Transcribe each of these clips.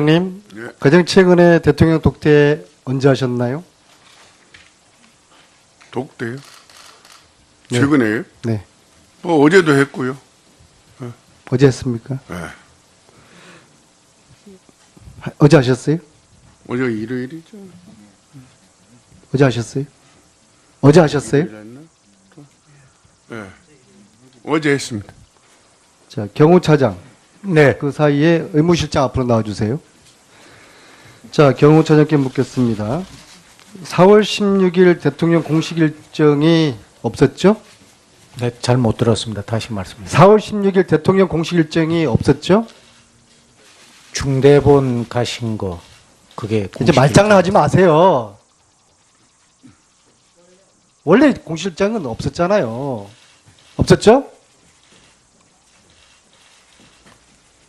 님, 예. 가장 최근에 대통령 독대 언제 하셨나요? 독대요? 네. 최근에요? 네. 뭐 어제도 했고요. 어제 했습니까? 네. 어제 하셨어요? 어제 일요일이죠. 어제 하셨어요? 어제 하셨어요? 일요일 했나? 네. 어제 했습니다. 자, 경호차장. 네. 그 사이에 의무실장 앞으로 나와주세요. 자, 경호차장께 묻겠습니다. 4월 16일 대통령 공식 일정이 없었죠? 네, 잘 못 들었습니다. 다시 말씀해 주세요. 4월 16일 대통령 공식 일정이 없었죠? 중대본 가신 거 그게 이제 공식 말장난하지 마세요. 원래 공식 일정은 없었잖아요. 없었죠?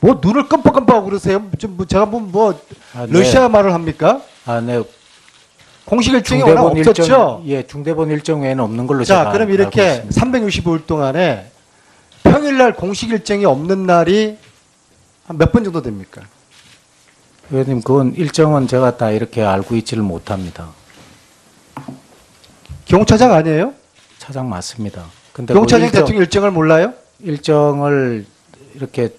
뭐 눈을 끔뻑끔뻑하고 그러세요? 제가 뭐 아, 네. 러시아 말을 합니까? 아, 네. 공식 일정이 워낙 없었죠? 예, 중대본 일정 외에는 없는 걸로 자, 제가 그럼 이렇게 알고 있습니다. 365일 동안에 평일날 공식 일정이 없는 날이 한 몇 번 정도 됩니까? 의원님, 그건 일정은 제가 다 이렇게 알고 있지를 못합니다. 경호차장 아니에요? 차장 맞습니다. 근데 경호차장 그 일정, 대통령 일정을 몰라요? 일정을 이렇게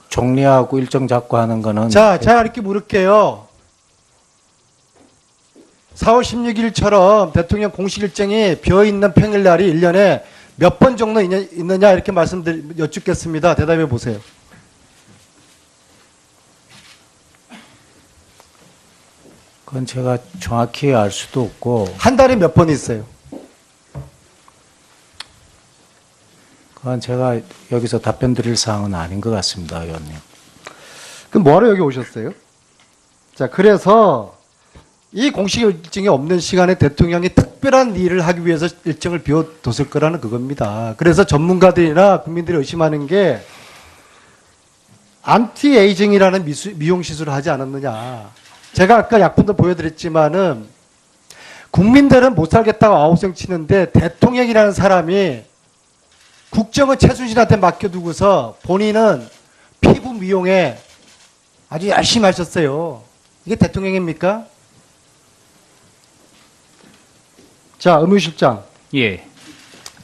정리하고 일정 잡고 하는 거는 자, 제가 이렇게 물을게요. 4월 16일처럼 대통령 공식 일정이 비어있는 평일날이 1년에 몇 번 정도 있느냐 이렇게 여쭙겠습니다. 대답해 보세요. 그건 제가 정확히 알 수도 없고 한 달에 몇 번 있어요? 그건 제가 여기서 답변 드릴 사항은 아닌 것 같습니다, 의원님. 그럼 뭐하러 여기 오셨어요? 자, 그래서 이 공식 일정이 없는 시간에 대통령이 특별한 일을 하기 위해서 일정을 비워뒀을 거라는 그겁니다. 그래서 전문가들이나 국민들이 의심하는 게 안티에이징이라는 미용 시술을 하지 않았느냐. 제가 아까 약품도 보여드렸지만은 국민들은 못 살겠다고 아우성 치는데 대통령이라는 사람이 국정을 최순실한테 맡겨두고서 본인은 피부 미용에 아주 열심히 하셨어요. 이게 대통령입니까? 자, 의무실장. 예.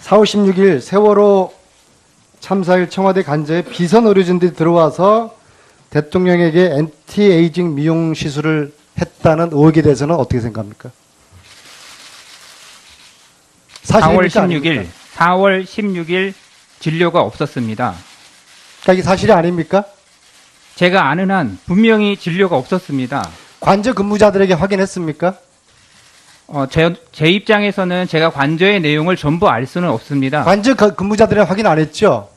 4월 16일 세월호 참사일 청와대 간접에 비선 의료진들이 들어와서 대통령에게 엔티에이징 미용 시술을 했다는 의혹에 대해서는 어떻게 생각합니까? 4월 사실입니까? 16일, 아닙니까? 4월 16일 진료가 없었습니다. 그러니까 이게 사실이 아닙니까? 제가 아는 한 분명히 진료가 없었습니다. 관저 근무자들에게 확인했습니까? 제 입장에서는 제가 관저의 내용을 전부 알 수는 없습니다. 관저 근무자들은 확인 안 했죠?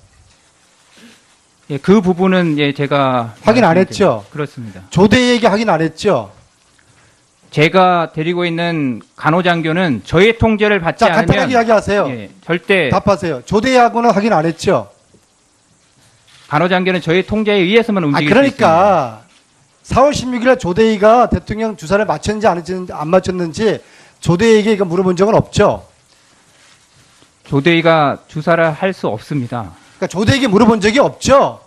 예, 그 부분은 예, 제가 확인 안 말씀드릴- 했죠? 그렇습니다. 조대에게 확인 안 했죠? 제가 데리고 있는 간호장교는 저의 통제를 받지 자, 않으면 간단하게 이야기하세요. 예, 절대 답하세요. 조대하고는 확인 안 했죠? 간호장교는 저의 통제에 의해서만 아, 움직일 수 있습니다. 그러니까 4월 16일에 조대희가 대통령 주사를 맞췄는지 안 맞췄는지 조대희에게 이거 물어본 적은 없죠? 조대희가 주사를 할 수 없습니다. 그러니까 조대희에게 물어본 적이 없죠?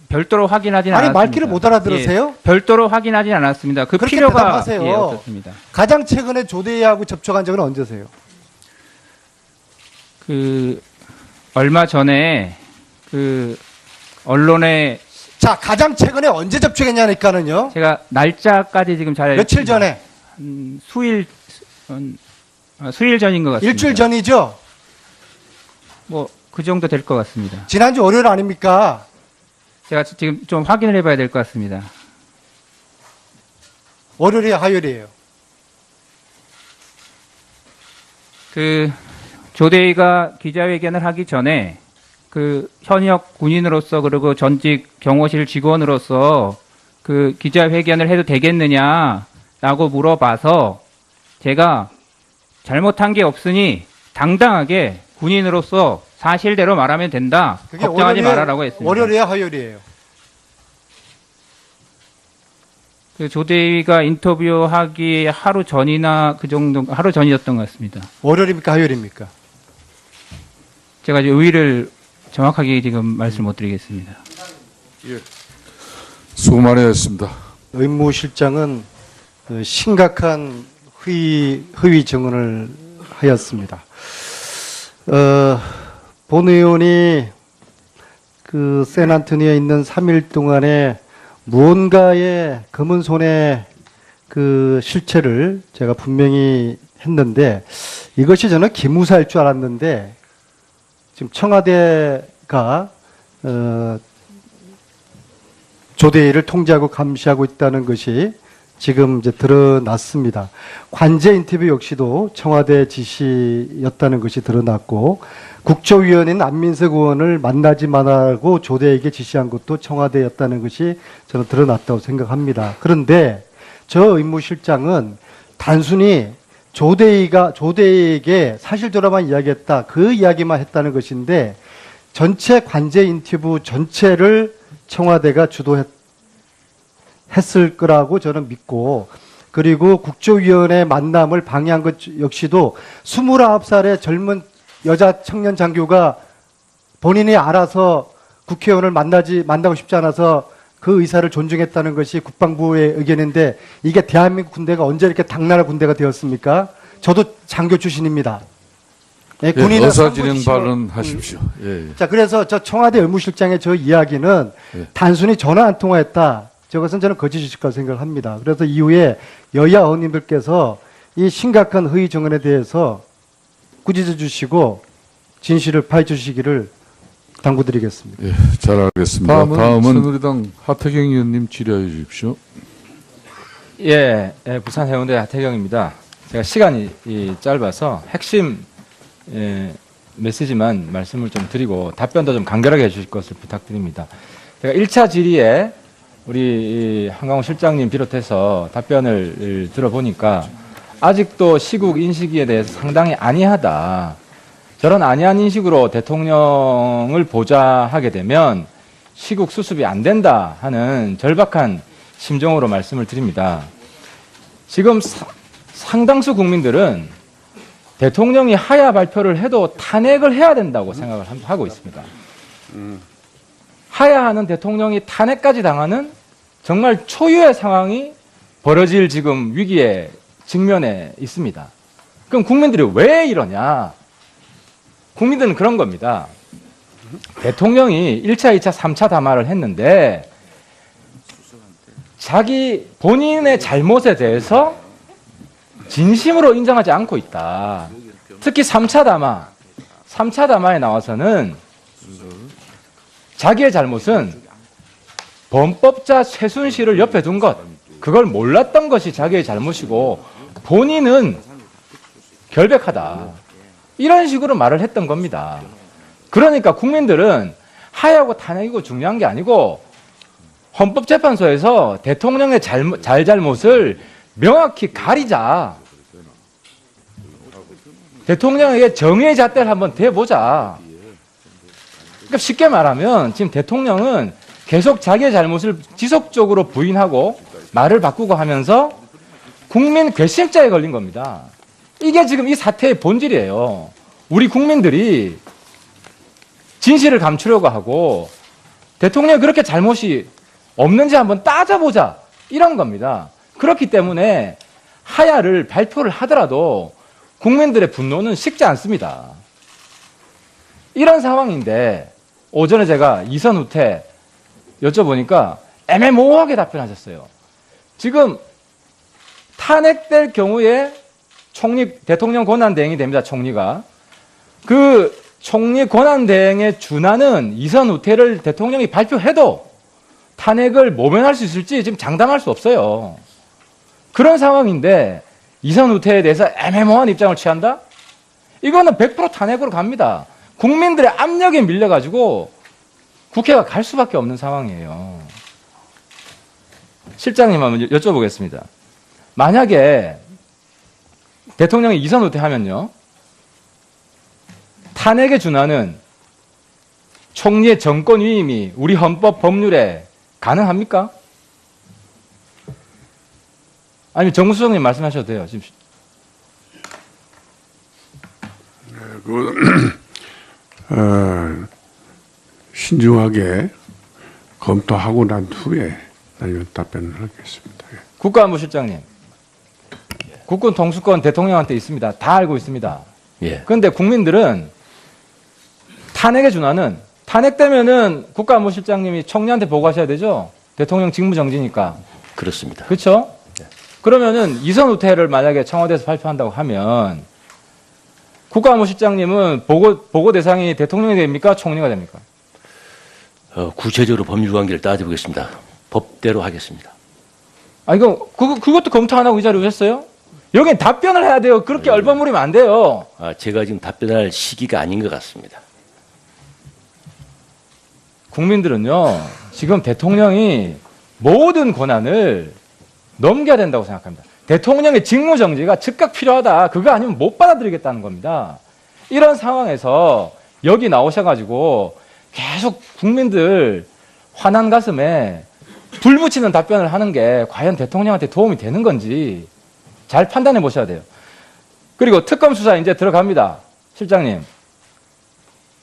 별도로 확인하진 아니, 않았습니다. 말귀를 못 알아들으세요? 예, 별도로 확인하진 않았습니다. 그 그렇게 필요가 대답하세요. 예, 없었습니다. 가장 최근에 조대희하고 접촉한 적은 언제세요? 얼마 전에 언론에 자, 가장 최근에 언제 접촉했냐니까는요? 제가 날짜까지 지금 잘 며칠 전에? 수일 전인 것 같습니다. 일주일 전이죠? 뭐 그 정도 될 것 같습니다. 지난주 월요일 아닙니까? 제가 지금 좀 확인을 해봐야 될 것 같습니다. 월요일이에요, 화요일이에요? 조대희가 기자회견을 하기 전에 현역 군인으로서 그리고 전직 경호실 직원으로서 기자회견을 해도 되겠느냐라고 물어봐서 제가 잘못한 게 없으니 당당하게 군인으로서 사실대로 말하면 된다. 그게 걱정하지 마라라고 했습니다. 월요일이에요, 화요일이에요? 조대희가 인터뷰하기 하루 전이나 하루 전이었던 것 같습니다. 월요일입니까, 화요일입니까? 제가 이제 의의를 정확하게 지금 말씀 못 드리겠습니다. 수고 많이 했습니다. 의무실장은 심각한 허위 증언을 하였습니다. 본 의원이 그 샌안토니에 있는 3일 동안에 무언가의 검은 손의 그 실체를 제가 분명히 했는데 이것이 저는 기무사일 줄 알았는데 지금 청와대가 조대위를 통제하고 감시하고 있다는 것이 지금 이제 드러났습니다. 관제 인터뷰 역시도 청와대 지시였다는 것이 드러났고 국조위원인 안민석 의원을 만나지 말라고 조대에게 지시한 것도 청와대였다는 것이 저는 드러났다고 생각합니다. 그런데 저 의무실장은 단순히 조대에게 사실대로만 이야기했다. 그 이야기만 했다는 것인데 전체 관제 인터뷰 전체를 청와대가 했을 거라고 저는 믿고 그리고 국조위원회 만남을 방해한 것 역시도 29살의 젊은 여자 청년 장교가 본인이 알아서 국회의원을 만나고 싶지 않아서 그 의사를 존중했다는 것이 국방부의 의견인데 이게 대한민국 군대가 언제 이렇게 당나라 군대가 되었습니까? 저도 장교 출신입니다. 예, 군인은 의사진행 상부 발언하십시오. 예, 예. 자, 그래서 저 청와대 의무실장의 저 이야기는 예. 단순히 전화 한 통화했다. 저것은 저는 거짓일 거라 생각을 합니다. 그래서 이후에 여야 의원님들께서 이 심각한 허위 증언에 대해서 꾸짖어 주시고 진실을 파헤쳐 주시기를 당부드리겠습니다. 예, 잘 알겠습니다. 다음은 새누리당 하태경 의원님 질의해 주십시오. 예, 부산 해운대 하태경입니다. 제가 시간이 짧아서 핵심 메시지만 말씀을 좀 드리고 답변도 좀 간결하게 해주실 것을 부탁드립니다. 제가 1차 질의에 우리 한강호 실장님 비롯해서 답변을 들어보니까 아직도 시국 인식에 대해서 상당히 안이하다. 저런 안이한 인식으로 대통령을 보좌하게 되면 시국 수습이 안 된다 하는 절박한 심정으로 말씀을 드립니다. 지금 상당수 국민들은 대통령이 하야 발표를 해도 탄핵을 해야 된다고 생각을 하고 있습니다. 하야하는 대통령이 탄핵까지 당하는 정말 초유의 상황이 벌어질 지금 위기에 직면해 있습니다. 그럼 국민들이 왜 이러냐? 국민들은 그런 겁니다. 대통령이 1차, 2차, 3차 담화를 했는데 자기 본인의 잘못에 대해서 진심으로 인정하지 않고 있다. 특히 3차 담화에 나와서는 자기의 잘못은 범법자 최순실을 옆에 둔 것, 그걸 몰랐던 것이 자기의 잘못이고 본인은 결백하다. 이런 식으로 말을 했던 겁니다. 그러니까 국민들은 하야고 탄핵이고 중요한 게 아니고 헌법재판소에서 대통령의 잘못을 명확히 가리자. 대통령에게 정의의 잣대를 한번 대보자. 그러니까 쉽게 말하면 지금 대통령은 계속 자기의 잘못을 지속적으로 부인하고 말을 바꾸고 하면서 국민 괘씸죄에 걸린 겁니다. 이게 지금 이 사태의 본질이에요. 우리 국민들이 진실을 감추려고 하고 대통령이 그렇게 잘못이 없는지 한번 따져보자. 이런 겁니다. 그렇기 때문에 하야를 발표를 하더라도 국민들의 분노는 식지 않습니다. 이런 상황인데 오전에 제가 이선 후퇴 여쭤보니까 애매모호하게 답변하셨어요. 지금 탄핵될 경우에 대통령 권한대행이 됩니다. 총리가. 그 총리 권한대행에 준하는 이선 후퇴를 대통령이 발표해도 탄핵을 모면할 수 있을지 지금 장담할 수 없어요. 그런 상황인데 이선 후퇴에 대해서 애매모호한 입장을 취한다? 이거는 100% 탄핵으로 갑니다. 국민들의 압력에 밀려가지고 국회가 갈 수밖에 없는 상황이에요. 실장님 한번 여쭤보겠습니다. 만약에 대통령이 이선 후퇴하면요, 탄핵에 준하는 총리의 정권 위임이 우리 헌법 법률에 가능합니까? 아니면 정수석님 말씀하셔도 돼요. 지금. 신중하게 검토하고 난 후에 답변을 하겠습니다. 예. 국가안보실장님, 국군 통수권 대통령한테 있습니다. 다 알고 있습니다. 예. 그런데 국민들은 탄핵의 준하는 탄핵되면은 국가안보실장님이 총리한테 보고하셔야 되죠. 대통령 직무정지니까. 그렇습니다. 그렇죠? 그러면은 이선 후퇴를 만약에 청와대에서 발표한다고 하면 국가안보실장님은 보고 대상이 대통령이 됩니까? 총리가 됩니까? 구체적으로 법률 관계를 따져보겠습니다. 법대로 하겠습니다. 아, 그것도 검토 안 하고 이 자리에 오셨어요? 여긴 답변을 해야 돼요. 그렇게 얼버무리면 안 돼요. 제가 지금 답변할 시기가 아닌 것 같습니다. 국민들은요, 지금 대통령이 모든 권한을 넘겨야 된다고 생각합니다. 대통령의 직무정지가 즉각 필요하다. 그거 아니면 못 받아들이겠다는 겁니다. 이런 상황에서 여기 나오셔가지고 계속 국민들 화난 가슴에 불 붙이는 답변을 하는 게 과연 대통령한테 도움이 되는 건지 잘 판단해 보셔야 돼요. 그리고 특검 수사 이제 들어갑니다. 실장님.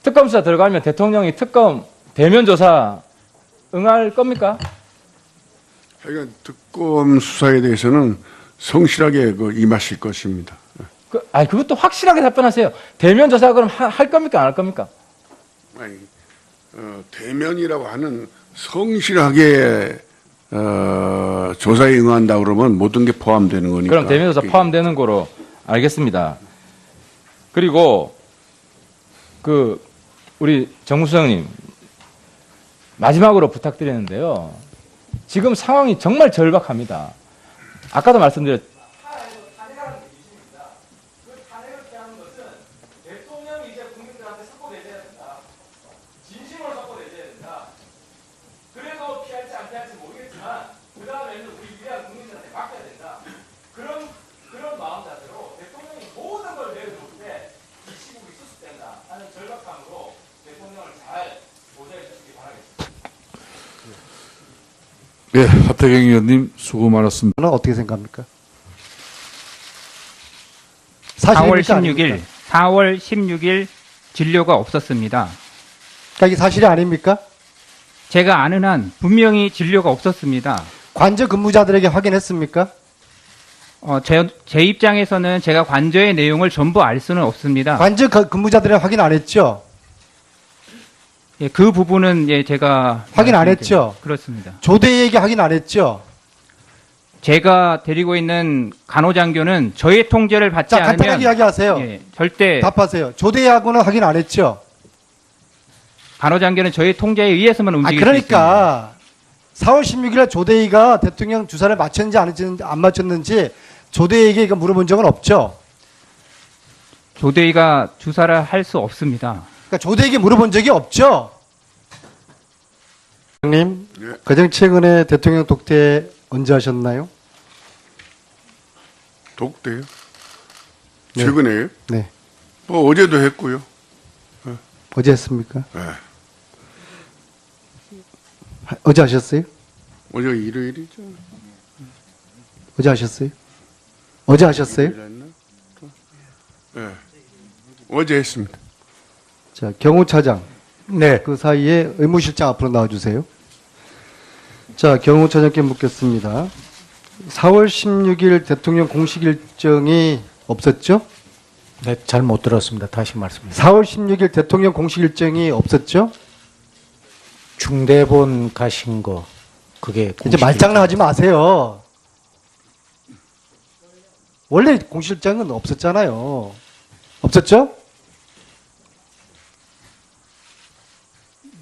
특검 수사 들어가면 대통령이 특검 대면 조사 응할 겁니까? 하여간 특검 수사에 대해서는 성실하게 임하실 것입니다. 그것도 확실하게 답변하세요. 대면 조사 그럼 할 겁니까? 안 할 겁니까? 아니, 대면이라고 하는 성실하게 조사에 응한다 그러면 모든 게 포함되는 거니까. 그럼 대면 조사 포함되는 거로 알겠습니다. 그리고 우리 정무수석님 마지막으로 부탁드리는데요. 지금 상황이 정말 절박합니다. 아까도 말씀드렸 예, 하태경 의원님 수고 많았습니다. 는 어떻게 생각합니까? 4월 사실입니까? 16일, 아닙니까? 4월 16일 진료가 없었습니다. 그러니까 이게 사실이 아닙니까? 제가 아는 한 분명히 진료가 없었습니다. 관저 근무자들에게 확인했습니까? 제 입장에서는 제가 관저의 내용을 전부 알 수는 없습니다. 관저 근무자들에게 확인 안 했죠? 예, 그 부분은 제가 확인 안 말씀드릴게요. 했죠? 그렇습니다. 조대에게 확인 안 했죠? 제가 데리고 있는 간호장교는 저의 통제를 받지 자, 않으면 간단하게 이야기하세요. 절대 답하세요. 조대하고는 확인 안 했죠? 간호장교는 저의 통제에 의해서만 움직일 수 있습니다. 그러니까 4월 16일에 조대희가 대통령 주사를 맞췄는지 안 맞췄는지 조대희에게 이거 물어본 적은 없죠? 조대희가 주사를 할 수 없습니다. 그러니까 조대희에게 물어본 적이 없죠? 형님, 예. 가장 최근에 대통령 독대 언제 하셨나요? 독대요? 네. 최근에요? 네. 어제도 했고요. 어제 했습니까? 네. 어제 하셨어요? 어제 일요일이죠. 어제 하셨어요? 어제 하셨어요? 일요일 했나? 네. 어제 했습니다. 자, 경호차장. 네. 그 사이에 의무실장 앞으로 나와주세요. 자, 경호차장께 묻겠습니다. 4월 16일 대통령 공식 일정이 없었죠? 네, 잘 못 들었습니다. 다시 말씀해 주세요. 4월 16일 대통령 공식 일정이 없었죠? 중대본 가신 거 그게 이제 공식 말장난하지 마세요. 원래 공식 일정은 없었잖아요. 없었죠?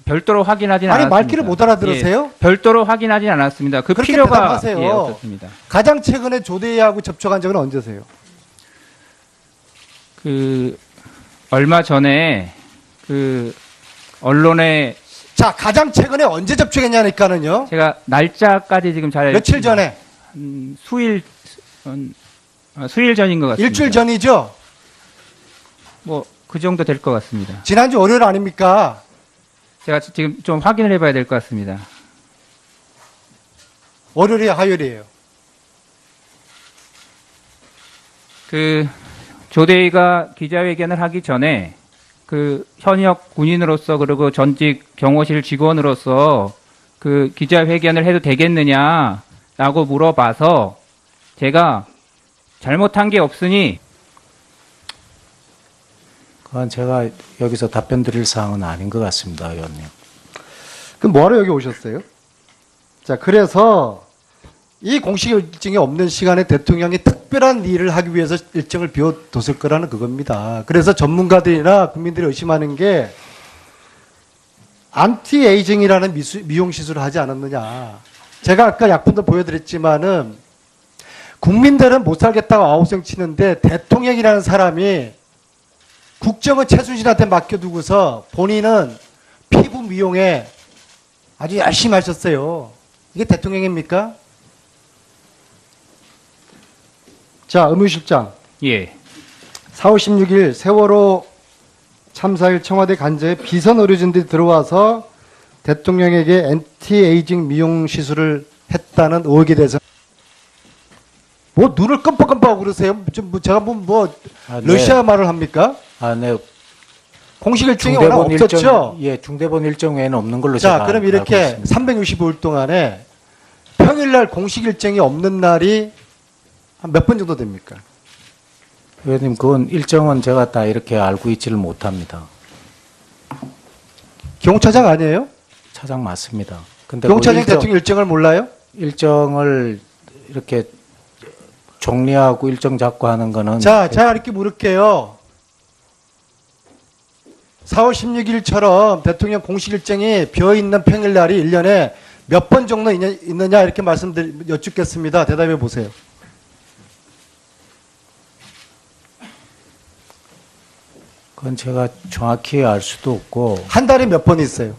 별도로 확인하진 아니, 않았습니다. 말귀를 못 알아들으세요? 예, 별도로 확인하진 않았습니다. 그 그렇게 필요가 대답하세요. 없었습니다. 가장 최근에 조대희하고 접촉한 적은 언제세요? 얼마 전에 언론에 자, 가장 최근에 언제 접촉했냐니까는요. 제가 날짜까지 지금 잘 며칠 전에? 수일 전인 것 같습니다. 일주일 전이죠? 그 정도 될 것 같습니다. 지난주 월요일 아닙니까? 제가 지금 좀 확인을 해봐야 될 것 같습니다. 월요일이에요, 화요일이에요? 조대희가 기자회견을 하기 전에 그 현역 군인으로서 그리고 전직 경호실 직원으로서 그 기자회견을 해도 되겠느냐라고 물어봐서 제가 잘못한 게 없으니 그건 제가 여기서 답변 드릴 사항은 아닌 것 같습니다, 의원님. 그럼 뭐하러 여기 오셨어요? 자, 그래서 이 공식 일정이 없는 시간에 대통령이 특별한 일을 하기 위해서 일정을 비워뒀을 거라는 그겁니다. 그래서 전문가들이나 국민들이 의심하는 게 안티에이징이라는 미용 시술을 하지 않았느냐. 제가 아까 약품도 보여드렸지만은 국민들은 못 살겠다고 아우성 치는데 대통령이라는 사람이 국정은 최순실한테 맡겨두고서 본인은 피부 미용에 아주 열심히 하셨어요. 이게 대통령입니까? 자, 의무실장. 예. 4월 16일 세월호 참사일 청와대 간접에 비선 의료진들이 들어와서 대통령에게 엔티에이징 미용 시술을 했다는 의혹에 대해서 뭐 눈을 끔뻑끔뻑하고 그러세요? 제가 뭐 아, 네. 러시아 말을 합니까? 아, 네. 공식 일정이 워낙 없었죠. 예, 중대본 일정 외에는 없는 걸로 자, 제가 그럼 알고 이렇게 있습니다. 365일 동안에 평일날 공식 일정이 없는 날이 한 몇 번 정도 됩니까? 의원님, 그건 일정은 제가 다 이렇게 알고 있지를 못합니다. 경호차장 아니에요? 차장 맞습니다. 근데 경호차장이 그 일정, 대통령 일정을 몰라요? 일정을 이렇게 정리하고 일정 잡고 하는 거는 자, 제가 이렇게 물을게요. 4월 16일처럼 대통령 공식 일정이 비어있는 평일날이 1년에 몇 번 정도 있느냐 이렇게 여쭙겠습니다. 대답해 보세요. 그건 제가 정확히 알 수도 없고 한 달에 몇 번 있어요?